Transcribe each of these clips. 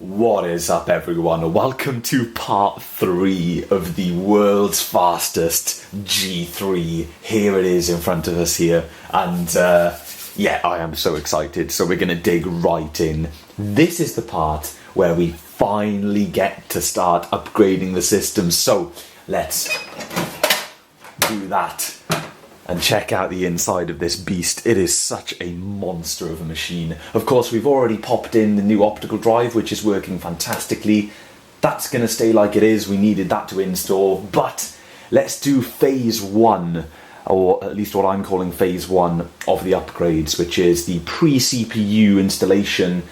What is up, everyone? Welcome to part 3 of the world's fastest G3. Here it is in front of us here, and yeah, I am so excited. So we're going to dig right in. This is the part where we finally get to start upgrading the system. So let's do that and check out the inside of this beast. It is such a monster of a machine. Of course, we've already popped in the new optical drive, which is working fantastically. That's going to stay like it is. We needed that to install, but let's do phase 1, or at least what I'm calling phase 1 of the upgrades, which is the pre-CPU installation,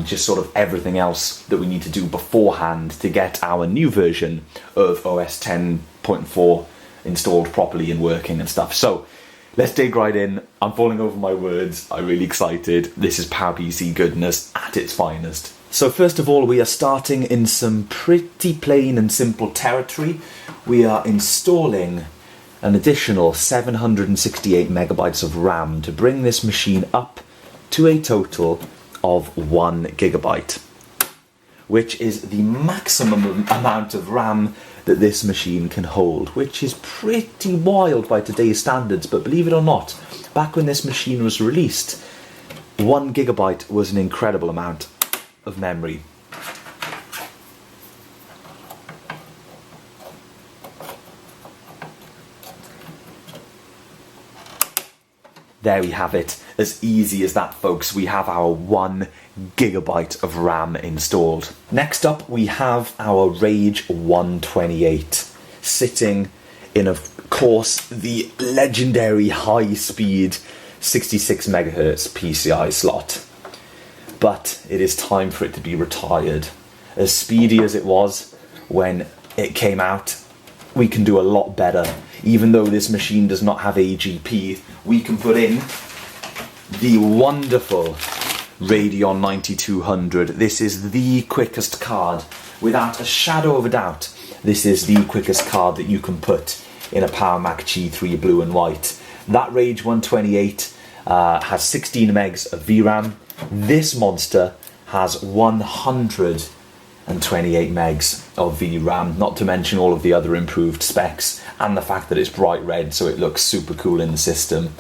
just sort of everything else that we need to do beforehand to get our new version of OS 10.4 installed properly and working and stuff. So let's dig right in. I'm falling over my words. I'm really excited. This is PowerPC goodness at its finest. So first of all, we are starting in some pretty plain and simple territory. We are installing an additional 768 megabytes of RAM to bring this machine up to a total of 1 gigabyte, which is the maximum amount of RAM that this machine can hold, which is pretty wild by today's standards. But believe it or not, back when this machine was released, 1 gigabyte was an incredible amount of memory. There we have it. As easy as that, folks. We have our 1 gigabyte of RAM installed. Next up, we have our Rage 128 sitting in, of course, the legendary high-speed 66 megahertz PCI slot. But it is time for it to be retired. As speedy as it was when it came out, we can do a lot better. Even though this machine does not have AGP, we can put in the wonderful Radeon 9200. This is the quickest card, without a shadow of a doubt. This is the quickest card that you can put in a PowerMac G3 blue and white. That Rage 128 has 16 megs of VRAM. This monster has 128 megs of VRAM, not to mention all of the other improved specs and the fact that it's bright red, so it looks super cool in the system.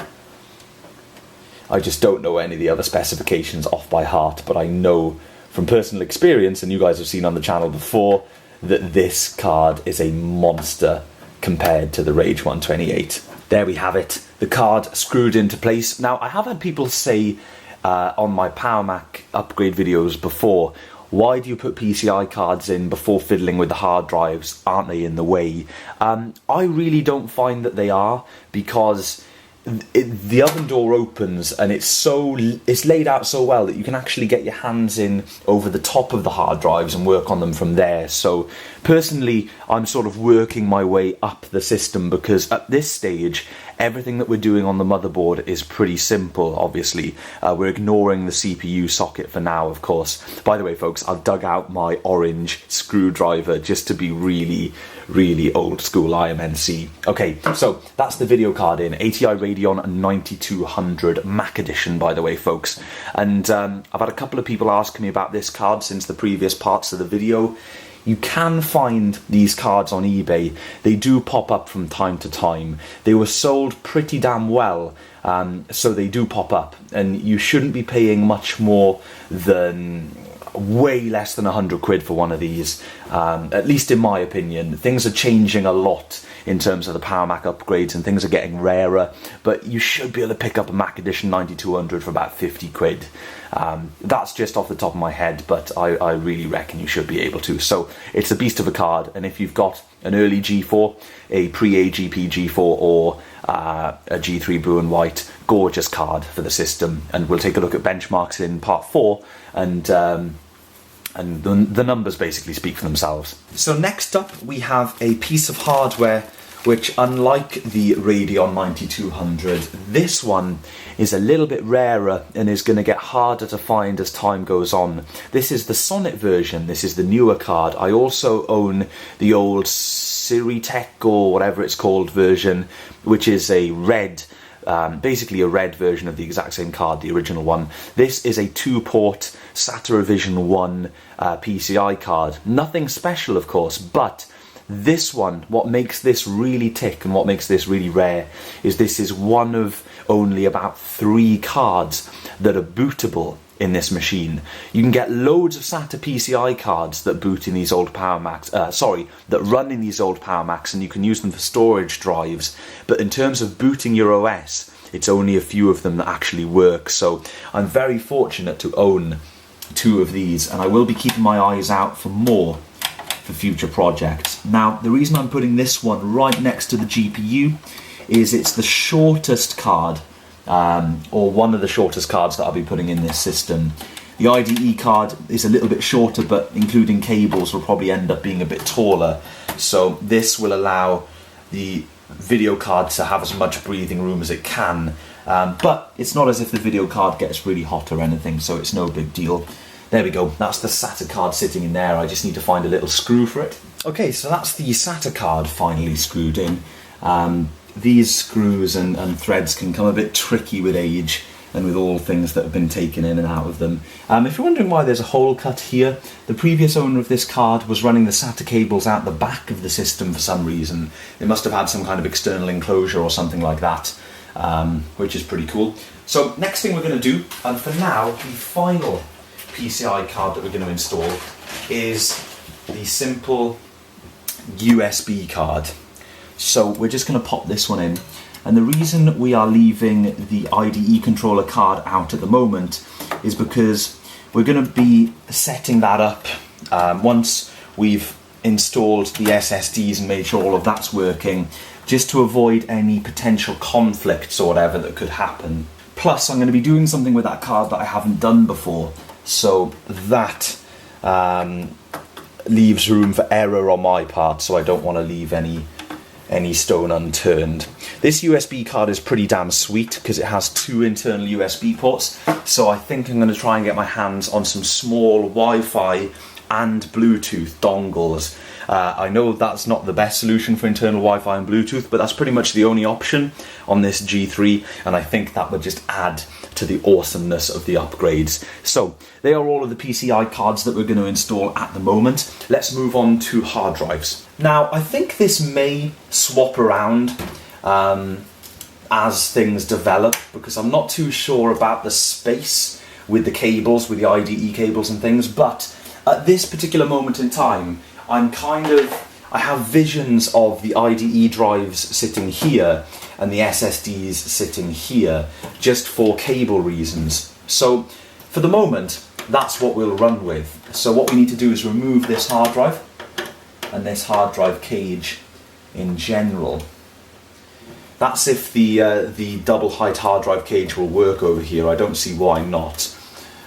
I just don't know any of the other specifications off by heart, but I know from personal experience, and you guys have seen on the channel before, that this card is a monster compared to the Rage 128. There we have it, the card screwed into place. Now, I have had people say on my PowerMac upgrade videos before, why do you put PCI cards in before fiddling with the hard drives? Aren't they in the way? I really don't find that they are, because the oven door opens and it's laid out so well that you can actually get your hands in over the top of the hard drives and work on them from there. So personally, I'm sort of working my way up the system, because at this stage, everything that we're doing on the motherboard is pretty simple, obviously. We're ignoring the CPU socket for now, of course. By the way, folks, I've dug out my orange screwdriver just to be really, really old school IMNC. Okay, so that's the video card in. ATI Radeon 9200 Mac Edition, by the way, folks. And I've had a couple of people ask me about this card since the previous parts of the video. You can find these cards on eBay. They do pop up from time to time. They were sold pretty damn well, so they do pop up. And you shouldn't be paying much more than, way less than 100 quid for one of these, at least in my opinion. Things are changing a lot in terms of the PowerMac upgrades, and things are getting rarer, but you should be able to pick up a Mac Edition 9200 for about 50 quid. That's just off the top of my head, but I really reckon you should be able to. So it's a beast of a card, and if you've got an early G4, a pre-AGP G4, or a G3 blue and white, gorgeous card for the system. And we'll take a look at benchmarks in part 4, and the numbers basically speak for themselves. So next up, we have a piece of hardware which, unlike the Radeon 9200, this one is a little bit rarer and is going to get harder to find as time goes on. This is the Sonnet version. This is the newer card. I also own the old Siritech, or whatever it's called, version, which is a red basically a red version of the exact same card, the original one. This is a 2-port SATA Revision 1 PCI card. Nothing special, of course, but this one, what makes this really tick and what makes this really rare is this is one of only about 3 cards that are bootable in this machine. You can get loads of SATA PCI cards that boot in these old Power Macs, that run in these old Power Macs, and you can use them for storage drives. But in terms of booting your OS, it's only a few of them that actually work. So I'm very fortunate to own 2 of these, and I will be keeping my eyes out for more for future projects. Now, the reason I'm putting this one right next to the GPU is it's the shortest card, or one of the shortest cards that I'll be putting in this system. The IDE card is a little bit shorter, but including cables will probably end up being a bit taller. So this will allow the video card to have as much breathing room as it can, but it's not as if the video card gets really hot or anything, so it's no big deal. There we go, that's the SATA card sitting in there. I just need to find a little screw for it. Okay, so that's the SATA card finally screwed in. These screws and threads can come a bit tricky with age and with all things that have been taken in and out of them. If you're wondering why there's a hole cut here, the previous owner of this card was running the SATA cables out the back of the system for some reason. It must have had some kind of external enclosure or something like that, which is pretty cool. So next thing we're going to do, and for now, the final PCI card that we're going to install is the simple USB card. So we're just going to pop this one in, and the reason we are leaving the IDE controller card out at the moment is because we're going to be setting that up once we've installed the SSDs and made sure all of that's working, just to avoid any potential conflicts or whatever that could happen. Plus, I'm going to be doing something with that card that I haven't done before, so that leaves room for error on my part, so I don't want to leave any stone unturned. This USB card is pretty damn sweet because it has 2 internal USB ports, so I think I'm going to try and get my hands on some small Wi-Fi and Bluetooth dongles. I know that's not the best solution for internal Wi-Fi and Bluetooth, but that's pretty much the only option on this G3, and I think that would just add to the awesomeness of the upgrades. So they are all of the PCI cards that we're going to install at the moment. Let's move on to hard drives. Now, I think this may swap around as things develop, because I'm not too sure about the space with the cables, with the IDE cables and things, but at this particular moment in time, I have visions of the IDE drives sitting here and the SSDs sitting here, just for cable reasons. So for the moment, that's what we'll run with. So what we need to do is remove this hard drive and this hard drive cage in general. That's if the double height hard drive cage will work over here. I don't see why not.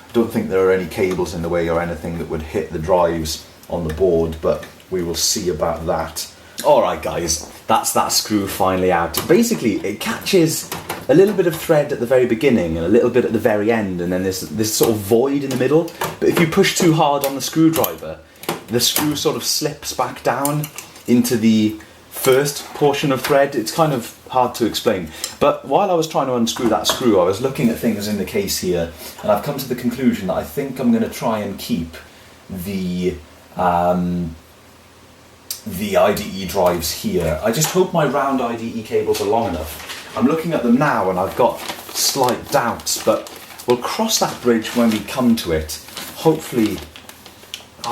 I don't think there are any cables in the way or anything that would hit the drives on the board, but we will see about that. Alright guys, that's that screw finally out. Basically, it catches a little bit of thread at the very beginning and a little bit at the very end, and then there's this sort of void in the middle. But if you push too hard on the screwdriver, the screw sort of slips back down into the first portion of thread. It's kind of hard to explain. But while I was trying to unscrew that screw, I was looking at things in the case here, and I've come to the conclusion that I think I'm going to try and keep the IDE drives here. I just hope my round IDE cables are long enough. I'm looking at them now and I've got slight doubts, but we'll cross that bridge when we come to it. Hopefully,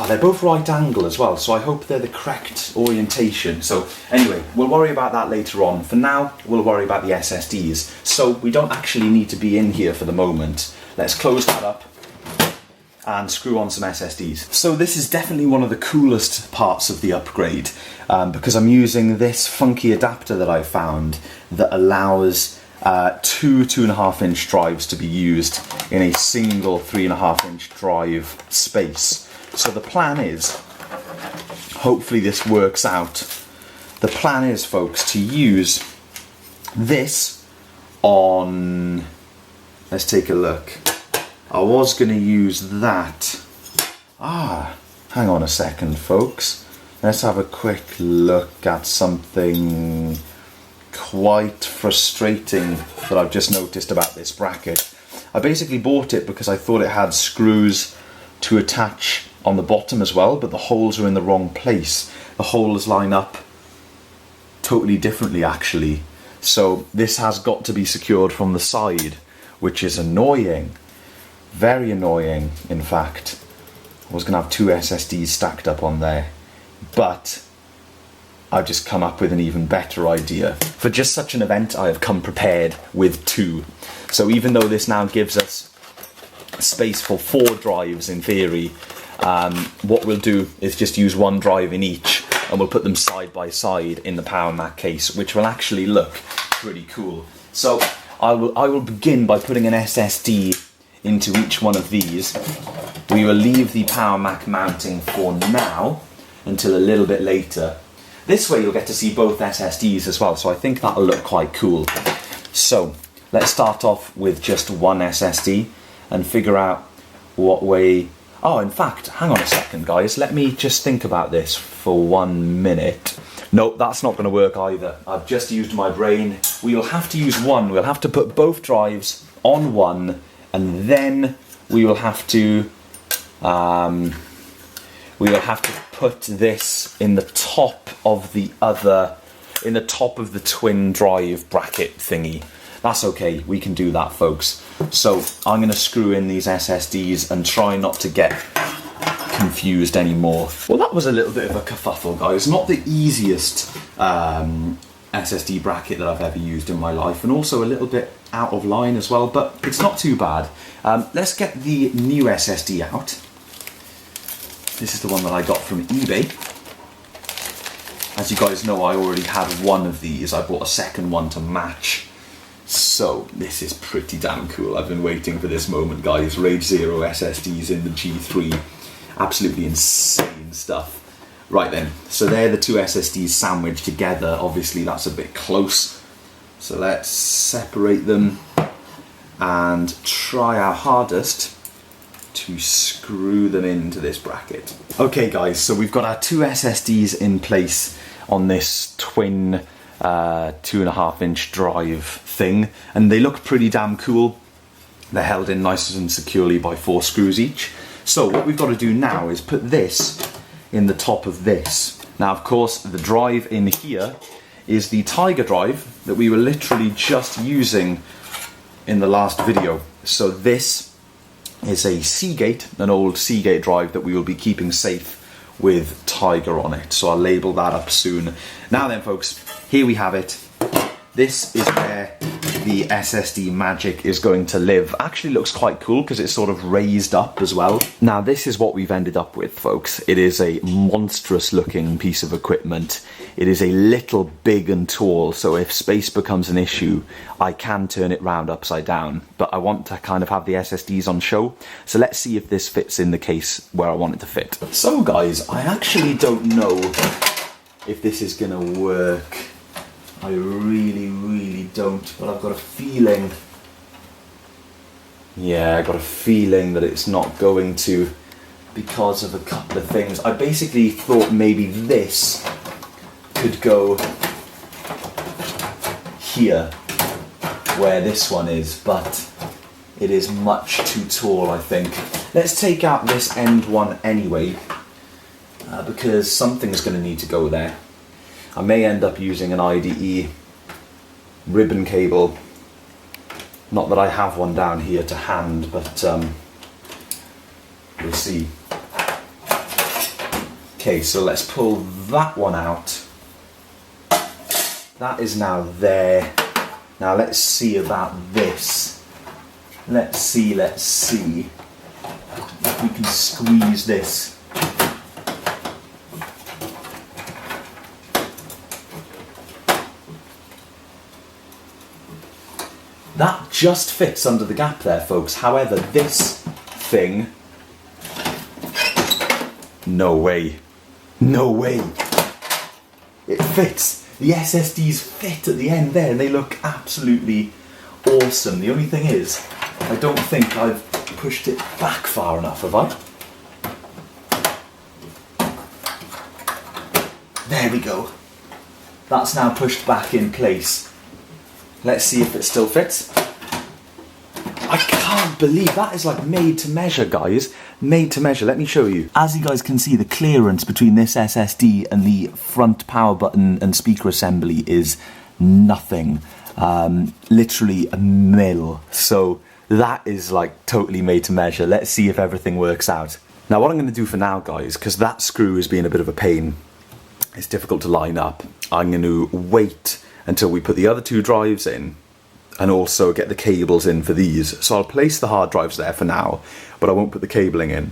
they're both right angle as well, so I hope they're the correct orientation. So anyway, we'll worry about that later on. For now, we'll worry about the SSDs. So we don't actually need to be in here for the moment. Let's close that up and screw on some SSDs. So this is definitely one of the coolest parts of the upgrade, because I'm using this funky adapter that I found that allows 2 2.5 inch drives to be used in a single 3.5 inch drive space. So the plan is, hopefully this works out, the plan is, folks, to use this on, let's take a look. I was going to use that. Hang on a second, folks. Let's have a quick look at something quite frustrating that I've just noticed about this bracket. I basically bought it because I thought it had screws to attach on the bottom as well, but the holes are in the wrong place. The holes line up totally differently actually. So this has got to be secured from the side, which is annoying. Very annoying, in fact. I was going to have 2 SSDs stacked up on there, but I've just come up with an even better idea. For just such an event, I have come prepared with 2. So even though this now gives us space for 4 drives in theory, what we'll do is just use 1 drive in each, and we'll put them side by side in the Power Mac case, which will actually look pretty cool. So I will begin by putting an SSD into each one of these. We will leave the Power Mac mounting for now until a little bit later. This way you'll get to see both SSDs as well, so I think that'll look quite cool. So let's start off with just 1 SSD and figure out what way... Oh, in fact, hang on a second guys, let me just think about this for 1 minute. Nope, that's not going to work either. I've just used my brain. We'll have to use one. We'll have to put both drives on one, and then we will have to put this in the top of the other, in the top of the twin drive bracket thingy. That's okay, we can do that, folks. So I'm going to screw in these SSDs and try not to get confused anymore. Well, that was a little bit of a kerfuffle, guys. Not the easiest SSD bracket that I've ever used in my life, and also a little bit out of line as well, but it's not too bad. Let's get the new SSD out. This is the one that I got from eBay. As you guys know, I already had one of these. I bought a second one to match. So this is pretty damn cool. I've been waiting for this moment, guys. Rage Zero SSDs in the G3. Absolutely insane stuff. Right then, so they're the 2 SSDs sandwiched together. Obviously that's a bit close. So let's separate them and try our hardest to screw them into this bracket. Okay guys, so we've got our 2 SSDs in place on this twin 2.5-inch drive thing, and they look pretty damn cool. They're held in nice and securely by 4 screws each. So what we've got to do now is put this in the top of this. Now of course the drive in here is the Tiger drive that we were literally just using in the last video. So this is a Seagate, an old Seagate drive that we will be keeping safe with Tiger on it. So I'll label that up soon. Now then folks, here we have it. This is where the SSD magic is going to live. Actually looks quite cool because it's sort of raised up as well. Now this is what we've ended up with, folks. It is a monstrous looking piece of equipment. It is a little big and tall, so if space becomes an issue, I can turn it round upside down, but I want to kind of have the SSDs on show. So let's see if this fits in the case where I want it to fit. So guys, I actually don't know if this is gonna work. I really don't, but I've got a feeling, yeah, I've got a feeling that it's not going to, because of a couple of things. I basically thought maybe this could go here, where this one is, but it is much too tall, I think. Let's take out this end one anyway, because something's going to need to go there. I may end up using an IDE ribbon cable. Not that I have one down here to hand, but we'll see. Okay, so let's pull that one out. That is now there. Now let's see about this. Let's see if we can squeeze this. That just fits under the gap there, folks. However, this thing... No way. No way. It fits. The SSDs fit at the end there, and they look absolutely awesome. The only thing is, I don't think I've pushed it back far enough, have I? There we go. That's now pushed back in place. Let's see if it still fits. I can't believe that is like made to measure, guys. Made to measure. Let me show you. As you guys can see, the clearance between this SSD and the front power button and speaker assembly is nothing. Literally a mil. So that is like totally made to measure. Let's see if everything works out. Now what I'm going to do for now, guys, because that screw is being a bit of a pain, it's difficult to line up, I'm going to wait until we put the other two drives in and also get the cables in for these. So I'll place the hard drives there for now, but I won't put the cabling in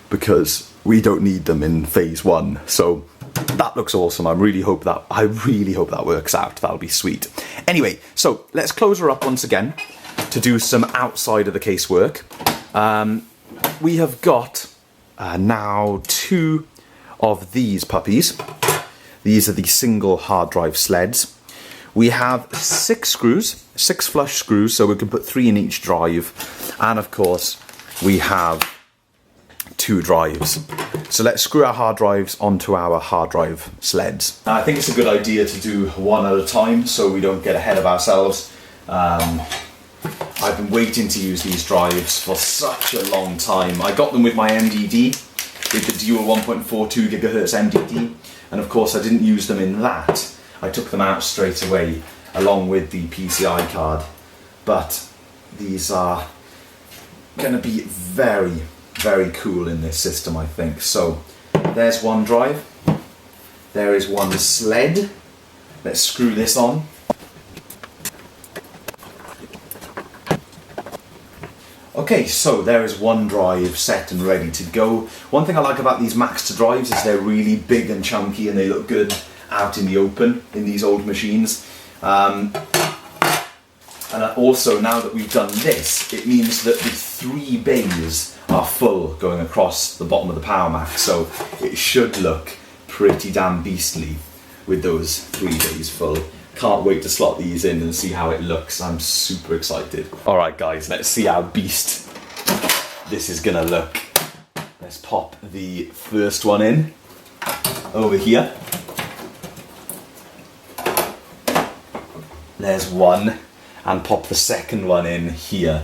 because we don't need them in phase 1. So that looks awesome. I really hope that works out. That'll be sweet. Anyway, so let's close her up once again to do some outside of the case work. We have got now 2 of these puppies. These are the single hard drive sleds. We have 6 screws, 6 flush screws, so we can put 3 in each drive. And of course, we have 2 drives. So let's screw our hard drives onto our hard drive sleds. Now, I think it's a good idea to do one at a time so we don't get ahead of ourselves. I've been waiting to use these drives for such a long time. I got them with my MDD, with the dual 1.42 gigahertz MDD, and of course I didn't use them in that. I took them out straight away along with the PCI card. But these are going to be very, very cool in this system, I think. So there's one drive. There is one sled. Let's screw this on. Okay, so there is one drive set and ready to go. One thing I like about these Maxter drives is they're really big and chunky and they look good out in the open in these old machines. And also, now that we've done this, it means that the 3 bays are full going across the bottom of the Power Mac, so it should look pretty damn beastly with those 3 bays full. Can't wait to slot these in and see how it looks. I'm super excited. Alright guys, let's see how beast this is gonna look. Let's pop the first one in over here. There's one, and pop the second one in here.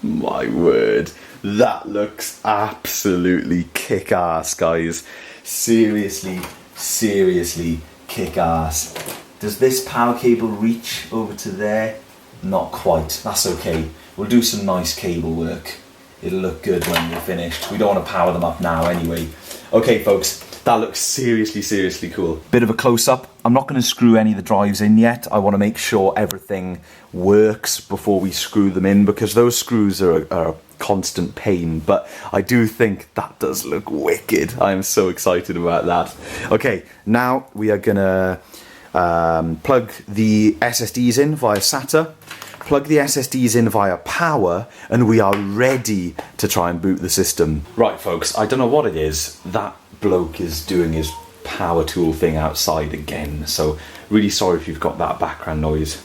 My word, that looks absolutely kick-ass, guys. Seriously, seriously kick-ass. Does this power cable reach over to there? Not quite, that's okay. We'll do some nice cable work. It'll look good when we're finished. We don't want to power them up now anyway. Okay folks, that looks seriously, seriously cool. Bit of a close-up. I'm not going to screw any of the drives in yet. I want to make sure everything works before we screw them in, because those screws are a constant pain, but I do think that does look wicked. I'm so excited about that. Okay, now we are going to plug the SSDs in via SATA, plug the SSDs in via power, and we are ready to try and boot the system. Right folks, I don't know what it is. That bloke is doing his power tool thing outside again, so really sorry if you've got that background noise.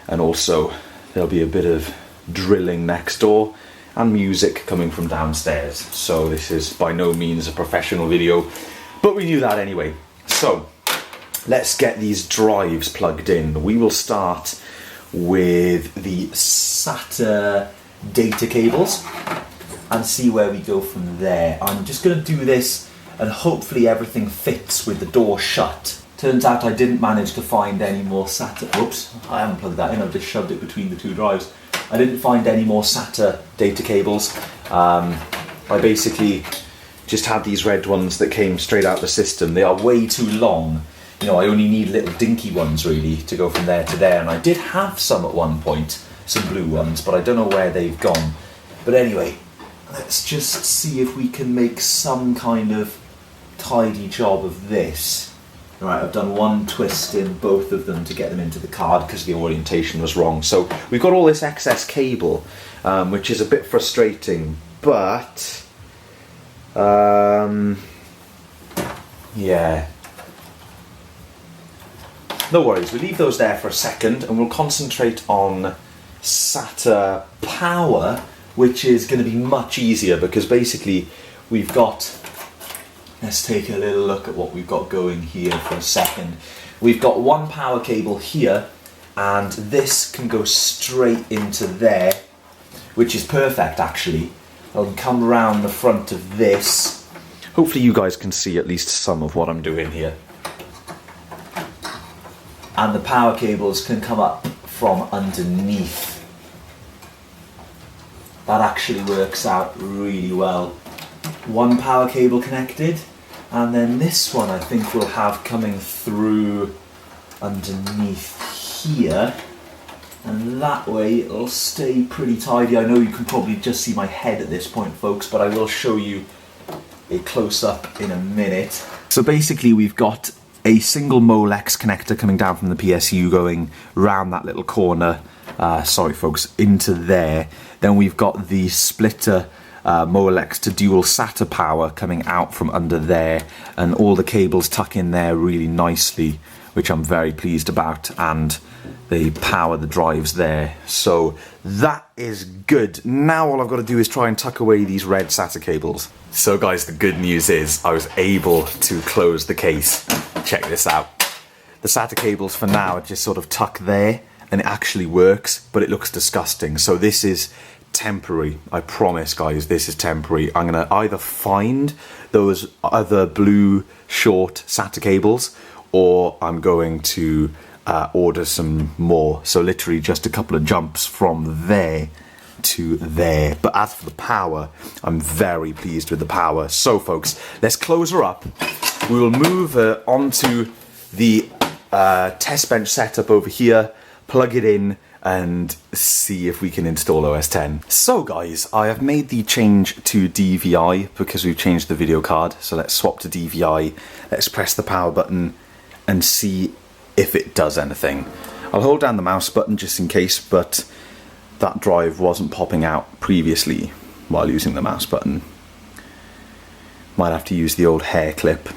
And also there'll be a bit of drilling next door and music coming from downstairs, so this is by no means a professional video, but we knew that anyway. So let's get these drives plugged in. We will start with the SATA data cables and see where we go from there. I'm just going to do this and hopefully everything fits with the door shut. Turns out I didn't manage to find any more SATA... Oops, I haven't plugged that in, I've just shoved it between the 2 drives. I didn't find any more SATA data cables. I basically just had these red ones that came straight out the system. They are way too long. You know, I only need little dinky ones really to go from there to there, and I did have some at one point, some blue ones, but I don't know where they've gone. But anyway, let's just see if we can make some kind of tidy job of this. Alright, I've done one twist in both of them to get them into the card because the orientation was wrong. So we've got all this excess cable, which is a bit frustrating, but yeah. No worries, we'll leave those there for a second and we'll concentrate on SATA power, which is going to be much easier because basically we've got... Let's take a little look at what we've got going here for a second. We've got one power cable here and this can go straight into there, which is perfect actually. I'll come around the front of this. Hopefully you guys can see at least some of what I'm doing here. And the power cables can come up from underneath. That actually works out really well. One power cable connected, and then this one I think we'll have coming through underneath here, and that way it'll stay pretty tidy. I know you can probably just see my head at this point, folks, but I will show you a close-up in a minute. So basically we've got a single Molex connector coming down from the PSU going round that little corner, sorry folks, into there. Then we've got the splitter Molex to dual SATA power coming out from under there, and all the cables tuck in there really nicely, which I'm very pleased about, and they power the drives there. So that is good. Now all I've got to do is try and tuck away these red SATA cables. So guys, the good news is I was able to close the case. Check this out. The SATA cables for now are just sort of tucked there, and it actually works, but it looks disgusting. So this is temporary. I promise guys, this is temporary. I'm gonna either find those other blue short SATA cables, or I'm going to order some more. So literally just a couple of jumps from there to there. But as for the power, I'm very pleased with the power. So folks, let's close her up. We will move her onto the test bench setup over here, plug it in, and see if we can install OS X. So guys, I have made the change to DVI because we've changed the video card. So let's swap to DVI. Let's press the power button and see if it does anything. I'll hold down the mouse button just in case, but that drive wasn't popping out previously while using the mouse button. Might have to use the old hair clip.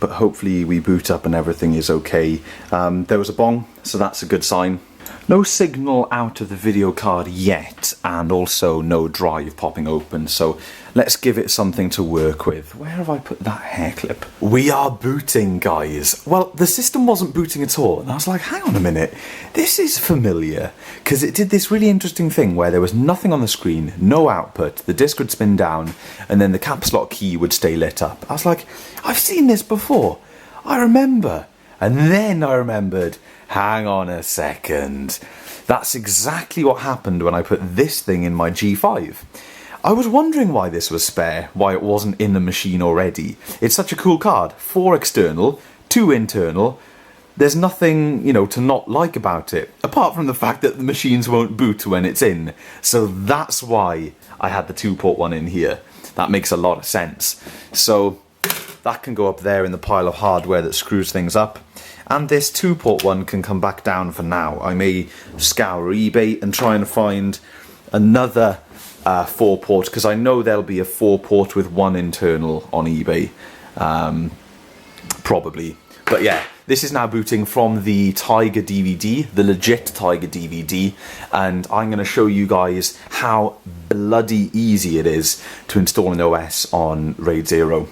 But hopefully we boot up and everything is okay. There was a bong, so that's a good sign. No signal out of the video card yet, and also no drive popping open, so let's give it something to work with. Where have I put that hair clip? We are booting, guys. Well, the system wasn't booting at all, and I was like, hang on a minute, this is familiar, because it did this really interesting thing where there was nothing on the screen, no output, the disk would spin down, and then the caps lock key would stay lit up. I was like, I've seen this before, I remember. And then I remembered, hang on a second, that's exactly what happened when I put this thing in my G5. I was wondering why this was spare, why it wasn't in the machine already. It's such a cool card, 4 external, 2 internal. There's nothing, you know, to not like about it, apart from the fact that the machines won't boot when it's in. So that's why I had the 2-port one in here. That makes a lot of sense. So that can go up there in the pile of hardware that screws things up. And this 2-port one can come back down for now. I may scour eBay and try and find another 4-port, because I know there'll be a 4-port with 1 internal on eBay. Probably. But yeah, this is now booting from the Tiger DVD, the legit Tiger DVD, and I'm going to show you guys how bloody easy it is to install an OS on RAID 0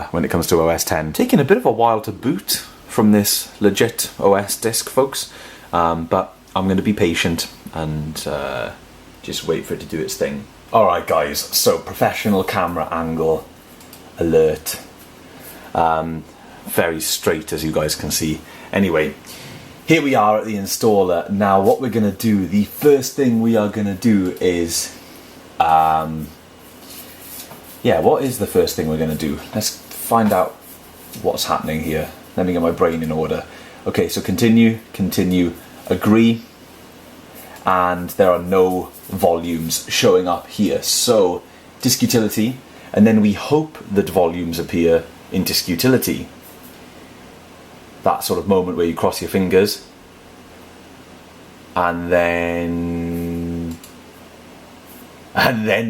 when it comes to OS X. Taking a bit of a while to boot from this legit OS disk, folks, but I'm going to be patient and just wait for it to do its thing. Alright guys, so professional camera angle alert. Very straight, as you guys can see. Anyway, here we are at the installer. Now what we're going to do, the first thing we are going to do is yeah, what is the first thing we're going to do? Let's find out what's happening here. Let me get my brain in order. Okay, so continue, agree, and there are no volumes showing up here. So disk utility, and then we hope that volumes appear in disk utility. That sort of moment where you cross your fingers, and then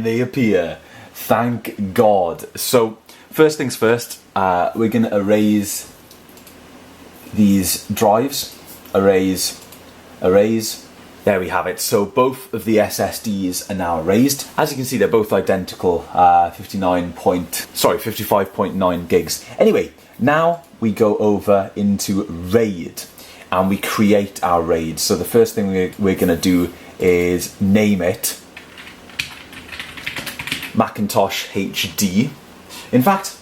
they appear. Thank God. So first things first, we're going to erase these drives. Erase. There we have it. So both of the SSDs are now erased. As you can see, they're both identical, 55.9 gigs. Anyway, now we go over into RAID. and we create our RAID. So the first thing we're going to do is name it Macintosh HD. In fact,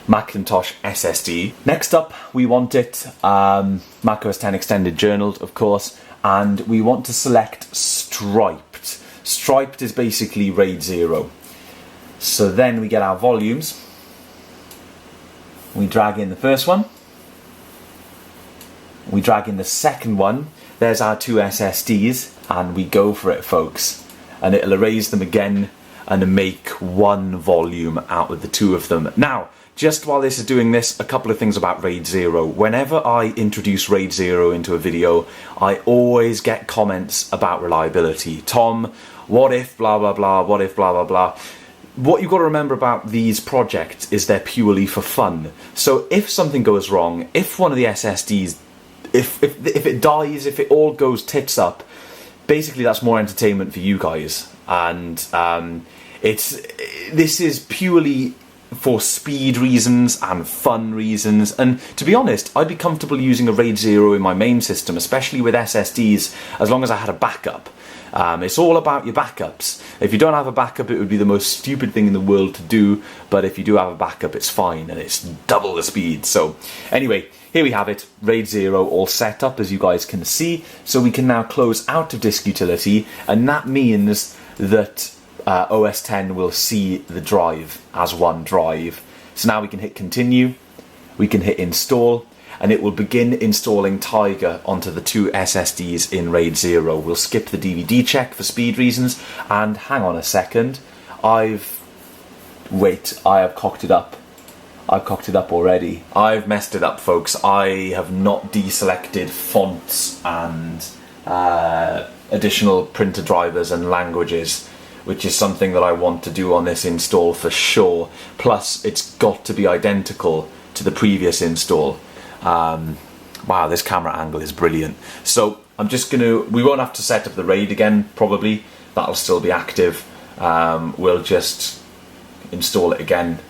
Macintosh SSD. Next up, we want it macOS 10 Extended Journaled, of course, and we want to select Striped. Striped is basically RAID 0. So then we get our volumes. We drag in the first one. We drag in the second one. There's our 2 SSDs, and we go for it, folks. And it'll erase them again and make one volume out of the 2 of them. Now, just while this is doing this, a couple of things about RAID 0. Whenever I introduce RAID 0 into a video, I always get comments about reliability. Tom, what if blah blah blah, what if blah blah blah. What you've got to remember about these projects is they're purely for fun. So if something goes wrong, if one of the SSDs, if it dies, if it all goes tits up, basically that's more entertainment for you guys. And this is purely for speed reasons and fun reasons, and to be honest, I'd be comfortable using a RAID 0 in my main system, especially with SSDs, as long as I had a backup. It's all about your backups. If you don't have a backup, it would be the most stupid thing in the world to do, but if you do have a backup, it's fine, and it's double the speed. So anyway, here we have it, RAID 0 all set up, as you guys can see. So we can now close out of disk utility, and that means that OS 10 will see the drive as one drive. So now we can hit continue, we can hit install, and it will begin installing Tiger onto the 2 SSDs in RAID 0. We'll skip the DVD check for speed reasons, and hang on a second, I have cocked it up. I've cocked it up already. I've messed it up, folks. I have not deselected fonts and additional printer drivers and languages, which is something that I want to do on this install for sure. Plus, it's got to be identical to the previous install. Wow, this camera angle is brilliant. So I'm just we won't have to set up the RAID again, probably. That'll still be active. We'll just install it again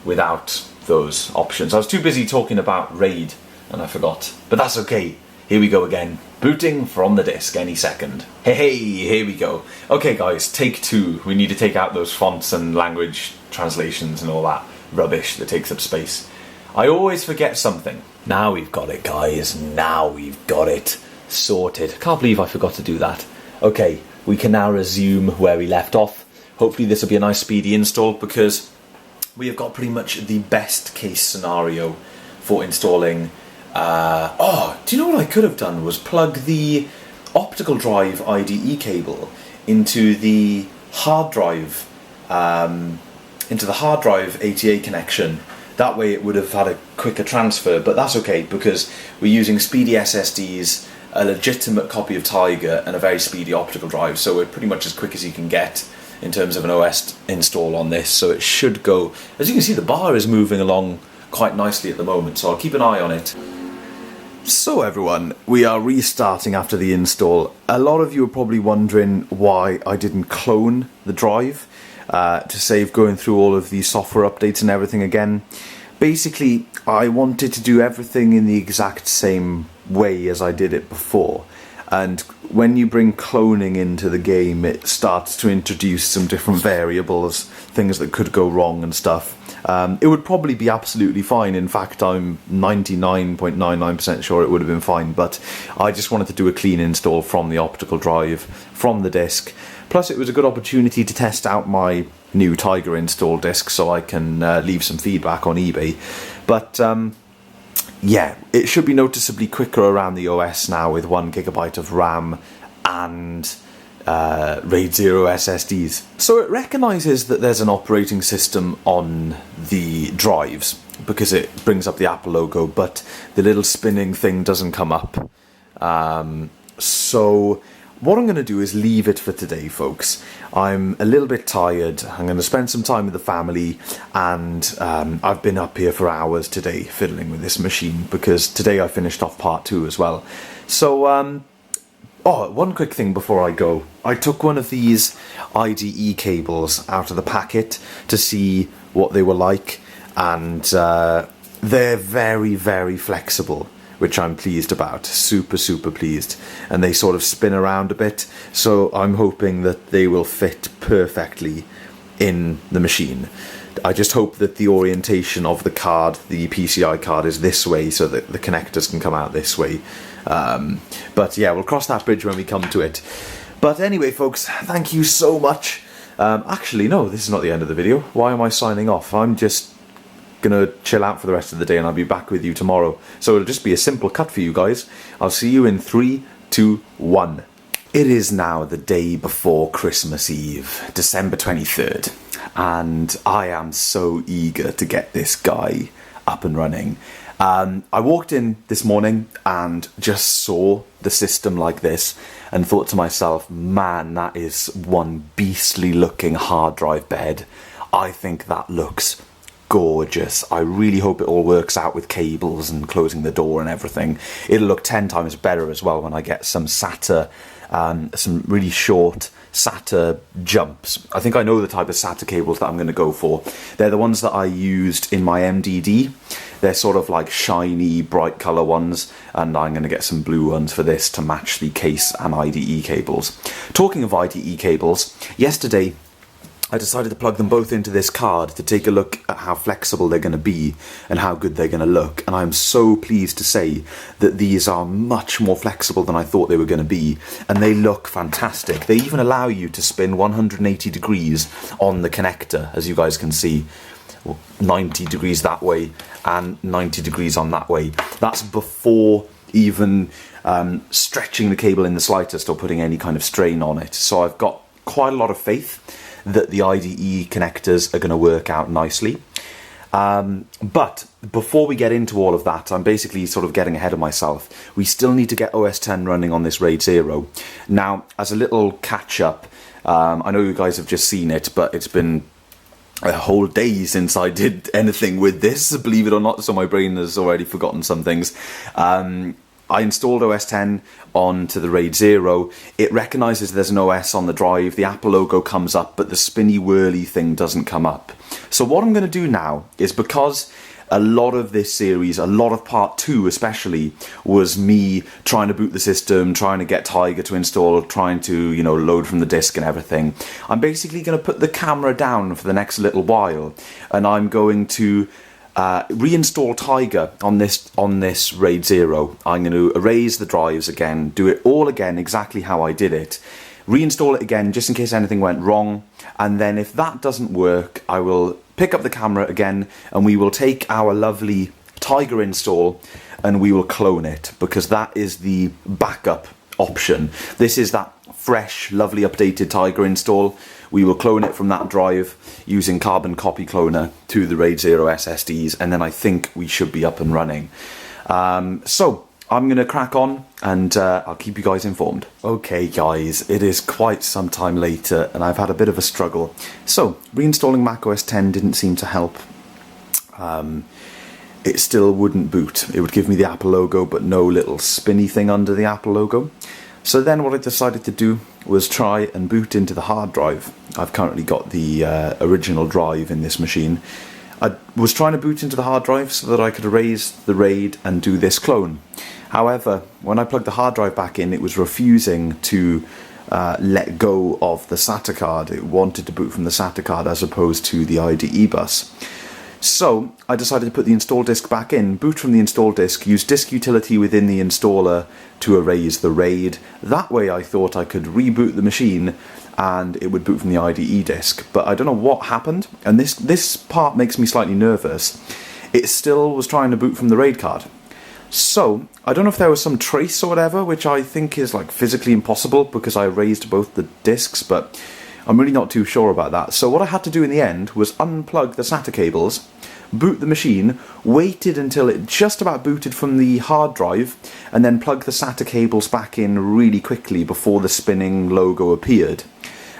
without those options. I was too busy talking about RAID and I forgot, but that's okay. Here we go again. Booting from the disk any second. Hey, here we go. Okay guys, take 2. We need to take out those fonts and language translations and all that rubbish that takes up space. I always forget something. Now we've got it, guys. Now we've got it sorted. Can't believe I forgot to do that. Okay, we can now resume where we left off. Hopefully this will be a nice speedy install, because we have got pretty much the best case scenario for installing. Do you know what I could have done was plug the optical drive IDE cable into the hard drive, ATA connection. That way it would have had a quicker transfer, but that's okay because we're using speedy SSDs, a legitimate copy of Tiger, and a very speedy optical drive, so we're pretty much as quick as you can get in terms of an OS install on this, so it should go. As you can see, the bar is moving along quite nicely at the moment, so I'll keep an eye on it. So everyone, we are restarting after the install. A lot of you are probably wondering why I didn't clone the drive to save going through all of the software updates and everything again. Basically, I wanted to do everything in the exact same way as I did it before. And when you bring cloning into the game, it starts to introduce some different variables, things that could go wrong and stuff. It would probably be absolutely fine. In fact, I'm 99.99% sure it would have been fine, but I just wanted to do a clean install from the optical drive, from the disk. Plus, it was a good opportunity to test out my new Tiger install disk so I can leave some feedback on eBay. But yeah, it should be noticeably quicker around the OS now with 1 GB of RAM and RAID 0 SSDs. So it recognises that there's an operating system on the drives because it brings up the Apple logo, but the little spinning thing doesn't come up. So what I'm going to do is leave it for today, folks. I'm a little bit tired. I'm going to spend some time with the family, and I've been up here for hours today fiddling with this machine because today I finished off part 2 as well. So one quick thing before I go. I took one of these IDE cables out of the packet to see what they were like, and they're very, very flexible, which I'm pleased about, super pleased. And they sort of spin around a bit, so I'm hoping that they will fit perfectly in the machine. I just hope that the orientation of the card, the PCI card, is this way so that the connectors can come out this way. But yeah, we'll cross that bridge when we come to it. But anyway, folks, thank you so much. Actually, no, this is not the end of the video. Why am I signing off? I'm just gonna chill out for the rest of the day and I'll be back with you tomorrow. So it'll just be a simple cut for you guys. I'll see you in 3, 2, 1. It is now the day before Christmas Eve, December 23rd, and I am so eager to get this guy up and running. I walked in this morning and just saw the system like this and thought to myself, man, that is one beastly looking hard drive bed. I think that looks gorgeous. I really hope it all works out with cables and closing the door and everything. It'll look 10 times better as well when I get some SATA, some really short SATA jumps. I think I know the type of SATA cables that I'm going to go for. They're the ones that I used in my MDD. They're sort of like shiny, bright colour ones, and I'm going to get some blue ones for this to match the case and IDE cables. Talking of IDE cables, yesterday I decided to plug them both into this card to take a look at how flexible they're going to be and how good they're going to look. And I'm so pleased to say that these are much more flexible than I thought they were going to be. And they look fantastic. They even allow you to spin 180 degrees on the connector, as you guys can see. 90 degrees that way and 90 degrees on that way. That's before even stretching the cable in the slightest or putting any kind of strain on it. So I've got quite a lot of faith that the IDE connectors are going to work out nicely. But before we get into all of that, I'm basically sort of getting ahead of myself. We still need to get OS X running on this RAID 0. Now, as a little catch-up, I know you guys have just seen it, but it's been a whole day since I did anything with this, believe it or not, so my brain has already forgotten some things. I installed OS X onto the RAID 0. It recognises there's an OS on the drive, the Apple logo comes up, but the spinny whirly thing doesn't come up. So what I'm going to do now is, because a lot of this series, a lot of part 2 especially, was me trying to boot the system, trying to get Tiger to install, trying to, you know, load from the disk and everything. I'm basically going to put the camera down for the next little while, and I'm going to reinstall Tiger on this RAID 0. I'm going to erase the drives again, do it all again exactly how I did it, reinstall it again just in case anything went wrong, and then if that doesn't work, I will pick up the camera again and we will take our lovely Tiger install and we will clone it, because that is the backup option. This is that fresh, lovely updated Tiger install. We will clone it from that drive using Carbon Copy Cloner to the RAID 0 SSDs, and then I think we should be up and running. So I'm going to crack on and I'll keep you guys informed. Okay guys, it is quite some time later and I've had a bit of a struggle. So reinstalling macOS X didn't seem to help. It still wouldn't boot. It would give me the Apple logo but no little spinny thing under the Apple logo. So then what I decided to do was try and boot into the hard drive. I've currently got the original drive in this machine. I was trying to boot into the hard drive so that I could erase the RAID and do this clone. However, when I plugged the hard drive back in, it was refusing to let go of the SATA card. It wanted to boot from the SATA card as opposed to the IDE bus. So I decided to put the install disk back in, boot from the install disk, use disk utility within the installer to erase the RAID. That way I thought I could reboot the machine and it would boot from the IDE disk. But I don't know what happened, and this part makes me slightly nervous. It still was trying to boot from the RAID card. So I don't know if there was some trace or whatever, which I think is like physically impossible because I erased both the disks, but I'm really not too sure about that. So what I had to do in the end was unplug the SATA cables, boot the machine, waited until it just about booted from the hard drive, and then plug the SATA cables back in really quickly before the spinning logo appeared.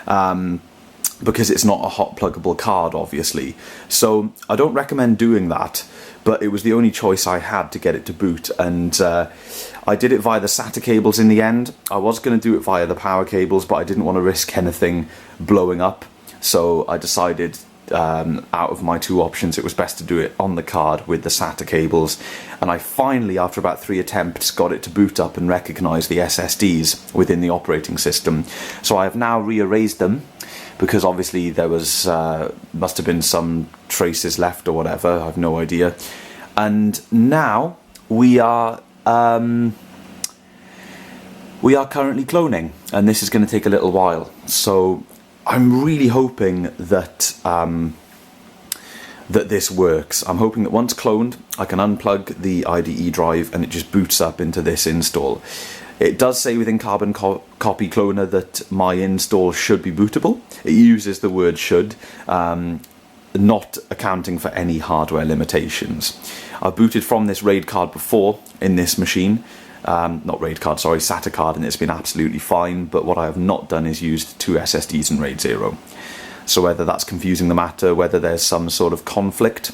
Because it's not a hot pluggable card, obviously. So I don't recommend doing that, but it was the only choice I had to get it to boot, and I did it via the SATA cables in the end. I was going to do it via the power cables, but I didn't want to risk anything blowing up, so I decided out of my two options, it was best to do it on the card with the SATA cables, and I finally, after about 3 attempts, got it to boot up and recognise the SSDs within the operating system. So I have now rearranged them, because obviously there was must have been some traces left or whatever, I have no idea. And now we are currently cloning, and this is going to take a little while. So I'm really hoping that that this works. I'm hoping that once cloned, I can unplug the IDE drive and it just boots up into this install. It does say within Carbon Copy Cloner that my install should be bootable. It uses the word should, not accounting for any hardware limitations. I've booted from this RAID card before in this machine. Not RAID card, sorry, SATA card, and it's been absolutely fine, but what I have not done is used 2 SSDs in RAID 0. So whether that's confusing the matter, whether there's some sort of conflict,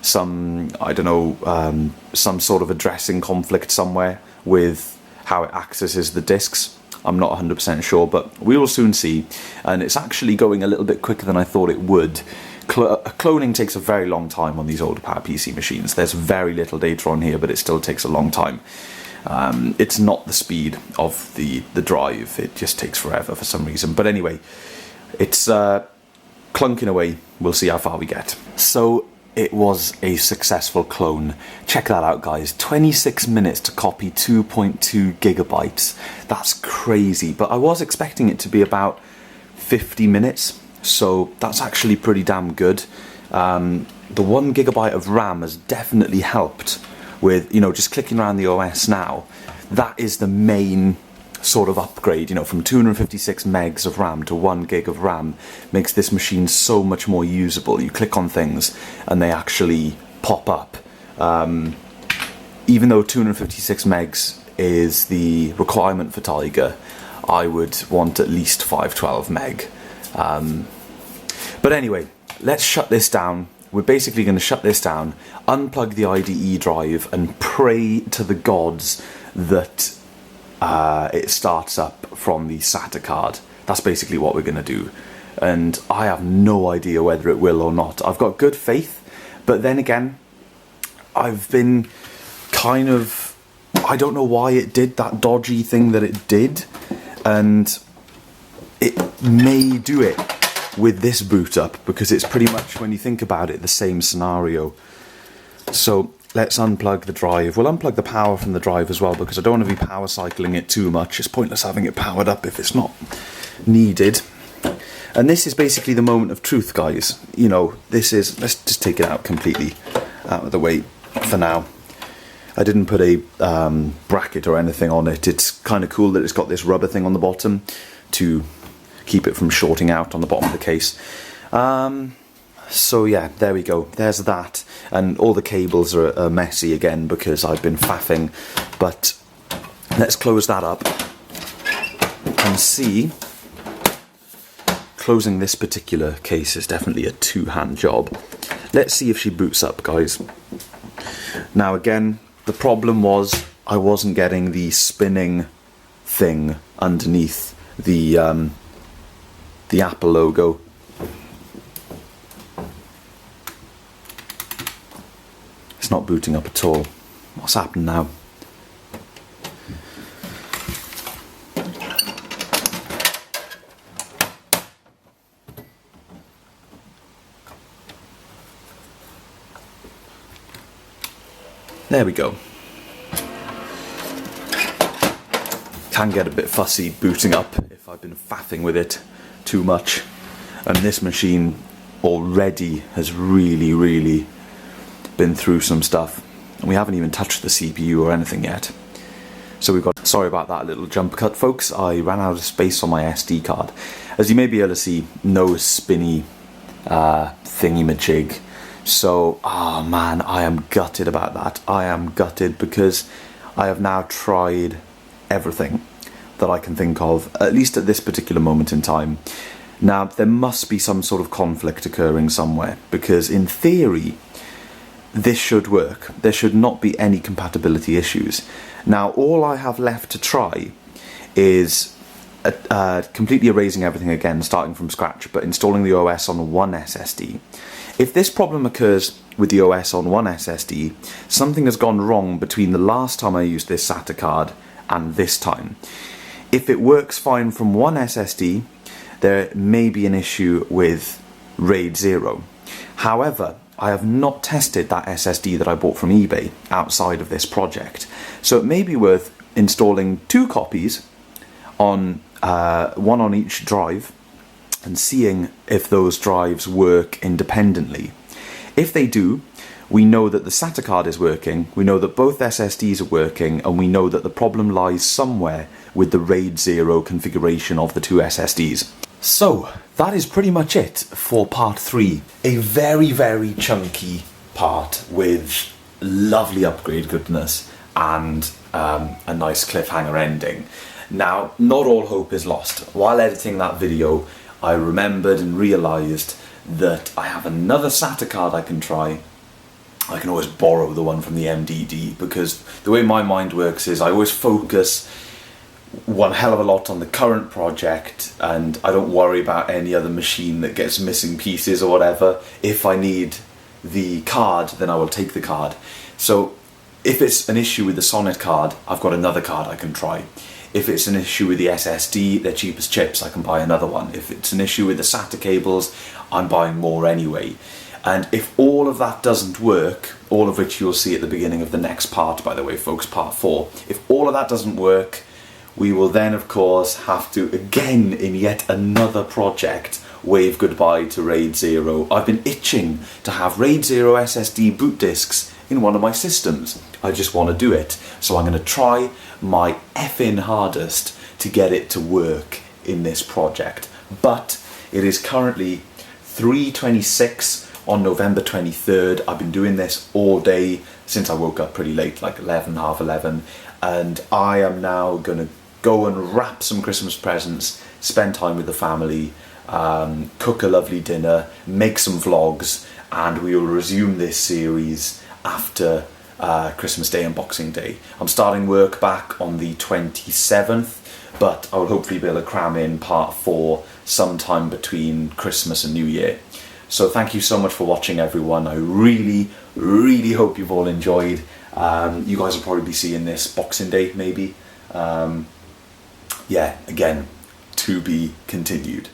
some, I don't know, some sort of addressing conflict somewhere with how it accesses the disks, I'm not 100% sure, but we will soon see. And it's actually going a little bit quicker than I thought it would. Cloning takes a very long time on these older PowerPC machines. There's very little data on here, but it still takes a long time. It's not the speed of the drive, it just takes forever for some reason. But anyway, it's clunking away. We'll see how far we get. So it was a successful clone. Check that out, guys. 26 minutes to copy 2.2 gigabytes. That's crazy, but I was expecting it to be about 50 minutes, so that's actually pretty damn good. The 1 gigabyte of RAM has definitely helped with, you know, just clicking around the OS now. That is the main sort of upgrade, you know, from 256 megs of RAM to 1 gig of RAM makes this machine so much more usable. You click on things and they actually pop up. Even though 256 megs is the requirement for Tiger, I would want at least 512 meg. But anyway, let's shut this down. We're basically going to shut this down, unplug the IDE drive, and pray to the gods that it starts up from the SATA card. That's basically what we're going to do. And I have no idea whether it will or not. I've got good faith, but then again, I've been kind of... I don't know why it did that dodgy thing that it did, and it may do it with this boot up, because it's pretty much, when you think about it, the same scenario. So let's unplug the drive. We'll unplug the power from the drive as well, because I don't want to be power cycling it too much. It's pointless having it powered up if it's not needed. And this is basically the moment of truth, guys. You know, this is... Let's just take it out completely out of the way for now. I didn't put a bracket or anything on it. It's kind of cool that it's got this rubber thing on the bottom to keep it from shorting out on the bottom of the case. So yeah, there we go. There's that. And all the cables are messy again because I've been faffing. But let's close that up and see. Closing this particular case is definitely a two-hand job. Let's see if she boots up, guys. Now again, the problem was I wasn't getting the spinning thing underneath the Apple logo. It's not booting up at all. What's happened now? There we go. Can get a bit fussy booting up if I've been faffing with it too much. And this machine already has really been through some stuff. And we haven't even touched the CPU or anything yet. So we've got... Sorry about that little jump cut, folks. I ran out of space on my SD card. As you may be able to see, no spinny thingy-majig. So, oh man, I am gutted about that. I am gutted because I have now tried everything that I can think of, at least at this particular moment in time. Now, there must be some sort of conflict occurring somewhere, because in theory, this should work. There should not be any compatibility issues. Now, all I have left to try is completely erasing everything again, starting from scratch, but installing the OS on one SSD. If this problem occurs with the OS on one SSD, something has gone wrong between the last time I used this SATA card and this time. If it works fine from one SSD, there may be an issue with RAID 0. However, I have not tested that SSD that I bought from eBay outside of this project, so it may be worth installing 2 copies on one on each drive and seeing if those drives work independently. If they do, we know that the SATA card is working, we know that both SSDs are working, and we know that the problem lies somewhere with the RAID 0 configuration of the 2 SSDs. So, that is pretty much it for part 3. A very, very chunky part with lovely upgrade goodness and a nice cliffhanger ending. Now, not all hope is lost. While editing that video, I remembered and realised that I have another SATA card I can try. I can always borrow the one from the MDD, because the way my mind works is I always focus one hell of a lot on the current project, and I don't worry about any other machine that gets missing pieces or whatever. If I need the card, then I will take the card. So if it's an issue with the Sonnet card, I've got another card I can try. If it's an issue with the SSD, they're cheap as chips, I can buy another one. If it's an issue with the SATA cables, I'm buying more anyway. And if all of that doesn't work, all of which you'll see at the beginning of the next part, by the way, folks, part 4, if all of that doesn't work, we will then, of course, have to, again, in yet another project, wave goodbye to RAID 0. I've been itching to have RAID 0 SSD boot disks in one of my systems. I just want to do it. So I'm going to try my effing hardest to get it to work in this project. But it is currently 3:26 on November 23rd. I've been doing this all day since I woke up pretty late, like 11, half 11. And I am now going to go and wrap some Christmas presents, spend time with the family, cook a lovely dinner, make some vlogs, and we will resume this series after Christmas Day and Boxing Day. I'm starting work back on the 27th, but I will hopefully be able to cram in part 4 sometime between Christmas and New Year. So thank you so much for watching, everyone. I really, really hope you've all enjoyed. You guys will probably be seeing this Boxing Day, maybe. Yeah, again, to be continued.